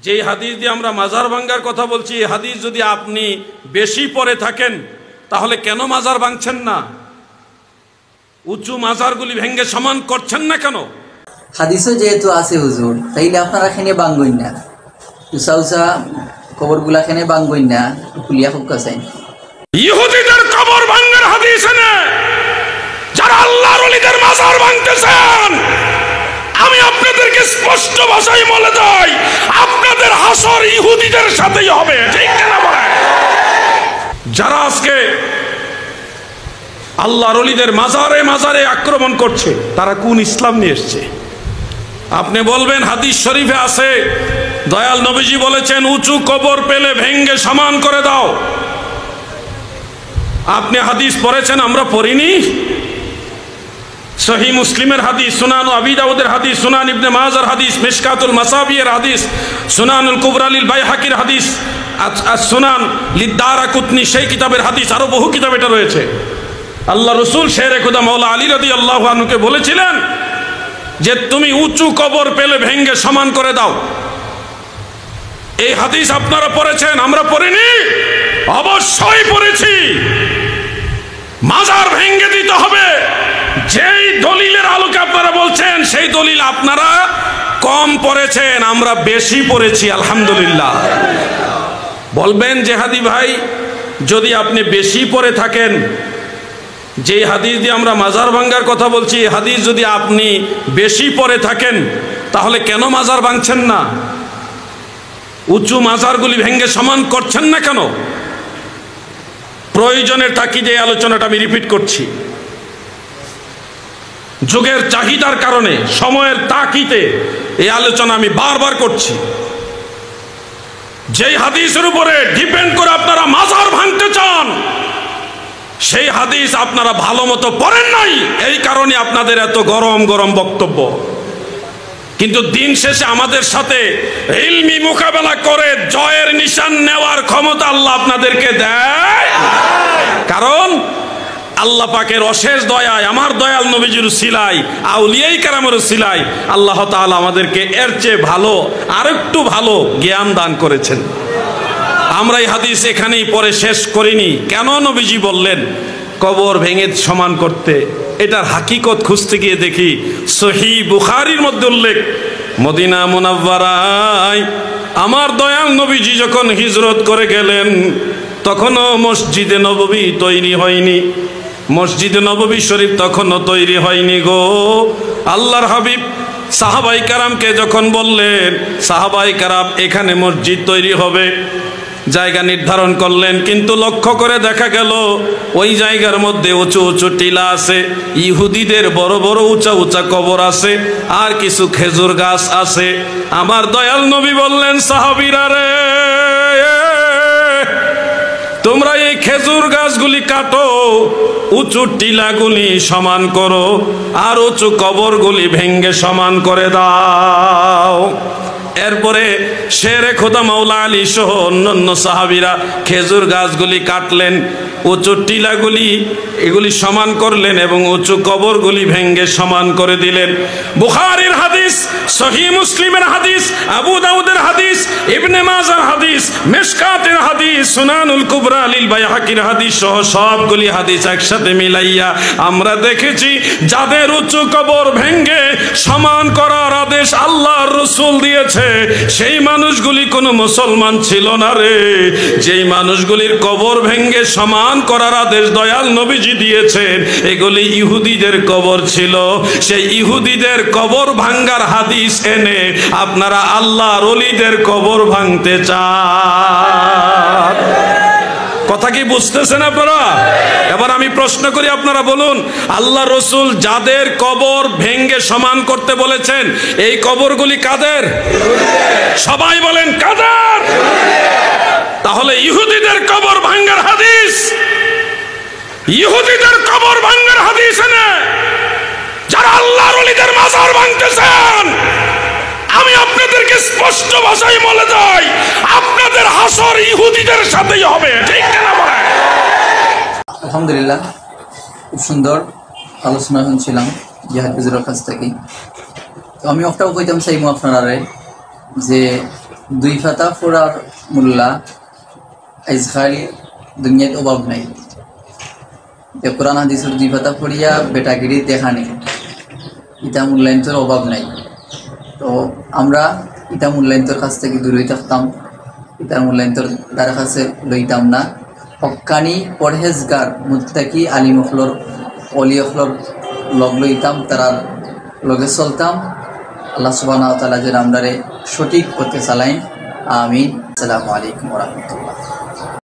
যে হাদিস দিয়ে আমরা মাজার ভাঙ্গার কথা বলছি, এই হাদিস যদি আপনি বেশি পড়ে থাকেন তাহলে কেন মাজার ভাঙছেন না? উঁচু মাজারগুলি ভেঙ্গে সমান করছেন না কেন? হাদিসও যেহেতু আছে হুজুর, তাইলে আপনারা এখানে বাঙ্গইন না, উঁচা উঁচা কবরগুলা এখানে বাঙ্গইন না, খুলিয়া খুব কাছেন। ইহুদিদের কবর ভাঙ্গার হাদিস এনে যারা আল্লাহর ওলিদের মাজার ভাঙতেছেন, আমি আপনাদেরকে স্পষ্ট ভাষায় বলে দেই, আপনাদের হাসর ইহুদিদের সাথেই হবে, ঠিক না বলেন? যারা আজকে আল্লাহর ওলিদের মাজারে মাজারে আক্রমণ করছে, তারা কোন ইসলাম নিয়ে এসছে? আপনি বলবেন হাদিস শরীফে আছে, দয়াল নবীজি বলেছেন উঁচু কবর পেলে ভেঙ্গে সমান করে দাও। আপনি হাদিস পড়েছেন, আমরা পড়িনি? সহিহ মুসলিমের হাদিস, সুনান আবি দাউদের হাদিস, সুনান ইবনে মাজার হাদিস, মিশকাতুল মাসাবিয়ের হাদিস, সুনানুল কুবরা লিল বাইহাকির হাদিস, সুনান লিদ-দারাকুতনি সেই কিতাবের হাদিস, আরো বহু কিতাব এটা রয়েছে। আল্লাহ রসুল শেরে খুদা মাওলা আলী রাদিয়াল্লাহু আনহুকে বলেছিলেন যে তুমি উঁচু কবর পেলে ভেঙ্গে সমান করে দাও। এই হাদিস আপনারা পড়েছেন, আমরা পড়িনি? অবশ্যই পড়েছি। মাজার ভেঙ্গে দিতে হবে, যেই দলিলের আলোকে আপনারা বলছেন সেই দলিল আপনারা কম পড়েছেন, আমরা বেশি পড়েছি আলহামদুলিল্লাহ। বলবেন জেহাদি ভাই, যদি আপনি বেশি পড়ে থাকেন, যে হাদিস দিয়ে আমরা মাজার ভাঙ্গার কথা বলছি, হাদিস যদি আপনি বেশি পড়ে থাকেন তাহলে কেন মাজার ভাঙছেন না? উঁচু মাজারগুলি ভেঙ্গে সমান করছেন না কেন? প্রয়োজনের তাকিদে এই আলোচনাটা আমি রিপিট করছি। যুগের চাহিদার কারণে, সময়ের তাকিদে এই আলোচনা আমি বারবার করছি। যেই হাদিসের উপরে ডিপেন্ড করে আপনারা মাজার ভাঙতে চান, সেই হাদিস আপনারা ভালো মতো পড়েন নাই, এই কারণে আপনাদের এত গরম গরম বক্তব্য। কিন্তু দিন শেষে আমাদের সাথে ইলমি মোকাবেলা করে জয়ের নিশান নেওয়ার ক্ষমতা আল্লাহ আপনাদেরকে দেয়। কারণ আল্লাহ পাকের অশেষ দয়ায়, আমার দয়াল নবীজির উসিলায়, আউলিয়ায়ে কেরামের উসিলায় আল্লাহ তাআলা আমাদেরকে এর চেয়ে ভালো, আরেকটু ভালো জ্ঞান দান করেছেন। আমরা এই হাদিস এখানেই পরে শেষ করিনি। কেন নবীজি বললেন কবর ভেঙে সমান করতে? এটার হাকিকত খুঁজতে গিয়ে দেখি সহিহ বুখারীর মধ্যে উল্লেখ, মদিনা মুনাওয়ারায় আমার দয়াল নবীজি যখন হিজরত করে গেলেন, তখনও মসজিদে নববী তৈরি হয়নি, মসজিদে নববী শরীফ তখনও তৈরি হয়নি গো। আল্লাহর হাবিব সাহাবায়ে কেরামকে যখন বললেন, সাহাবায়ে কেরাম এখানে মসজিদ তৈরি হবে, জায়গা নির্ধারণ করলেন, কিন্তু লক্ষ্য করে দেখা গেল ওই জায়গার মধ্যে উঁচু উঁচু টিলা আছে, ইহুদিদের বড় বড় উঁচা উঁচা কবর আছে, আর কিছু খেজুর গাছ আছে। আমার দয়াল নবী বললেন, সাহাবীরা রে, তোমরা এই খেজুর গাছগুলি কাটো, উঁচু টিলাগুলি সমান করো, আর উঁচু কবরগুলি ভেঙ্গে সমান করে দাও। এরপরে শেরে খোদা মাওলা আলী সহ অন্যান্য সাহাবীরা খেজুর গাছগুলি কাটলেন, উঁচু টিলাগুলি এগুলি সমান করলেন এবং উঁচু কবরগুলি ভেঙ্গে সমান করে দিলেন। বুখারীর হাদিস, সহিহ মুসলিমের হাদিস, আবু দাউদের হাদিস, ইবনে মাজার হাদিস, মিশকাতের হাদিস, সুনানুল কুবরা লিল বাইহাকির হাদিস সহ সবগুলি হাদিস একসাথে মিলাইয়া আমরা দেখেছি, যাদের উঁচু কবর ভেঙ্গে সমান করার আদেশ আল্লাহর রাসূল দিয়েছে, সেই মানুষগুলি কোনো মুসলমান ছিল না রে। যেই মানুষগুলির কবর ভেঙ্গে সমান করার আদেশ দয়াল নবীজি দিয়েছেন, এগুলি ইহুদিদের কবর ছিল। সেই ইহুদিদের কবর ভাঙ্গার হাদিস এনে আপনারা আল্লাহর ওলিদের কবর ভাঙতে চান। কথা কি বুঝতেছেন আপনারা? এবার আমি প্রশ্ন করি, আপনারা বলুন, আল্লাহ রসুল যাদের কবর ভেঙ্গে সমান করতে বলেছেন, এই কবরগুলি কাদের? সবাই বলেন কাদের? তাহলে ইহুদিদের কবর ভাঙ্গার হাদিস, ইহুদিদের কবর ভাঙ্গার হাদিস এনে যারা আল্লাহর ওলিদের মাজার ভাঙতেছেন, আমি আপনাদেরকে স্পষ্ট ভাষায় বলে দেই, আপনাদের হাসর ইহুদিদের সাথেই হবে, ঠিক না বলেন? আলহামদুলিল্লাহ, খুব সুন্দর আলোচনা শুনছিলাম জিহাদ হুজুরের কাছ থেকে। তো আমি একটাও কইতাম চাইবো আপনারা যে দুই ফাতা ফোড়ার মোল্লা আজকাল দুনিয়াত অভাব নাই। যে কোরআন হাদিসের দুই ফাতা পড়িয়া বেটাগিরি দেখানি ইটা মূল্যায়নটোর অভাব নাই। তো আমরা ইটা মূল্যায়নটোর কাছ থেকে দূরে থাকতাম, ইটার মূল্যায়নটোর দ্বারা কাছে লইতাম না। হক্কানি পরহেজগার মুত্তাকি আলিমখলর অলিয়খলর লগ লইতাম, তারার লগে চলতাম। আল্লাহ সুবহানাহু ওয়া তাআলা যেন আমরারে সঠিক পথে চালাইন। আমিন। আসসালামু আলাইকুম ওয়া রাহমাতুল্লাহ।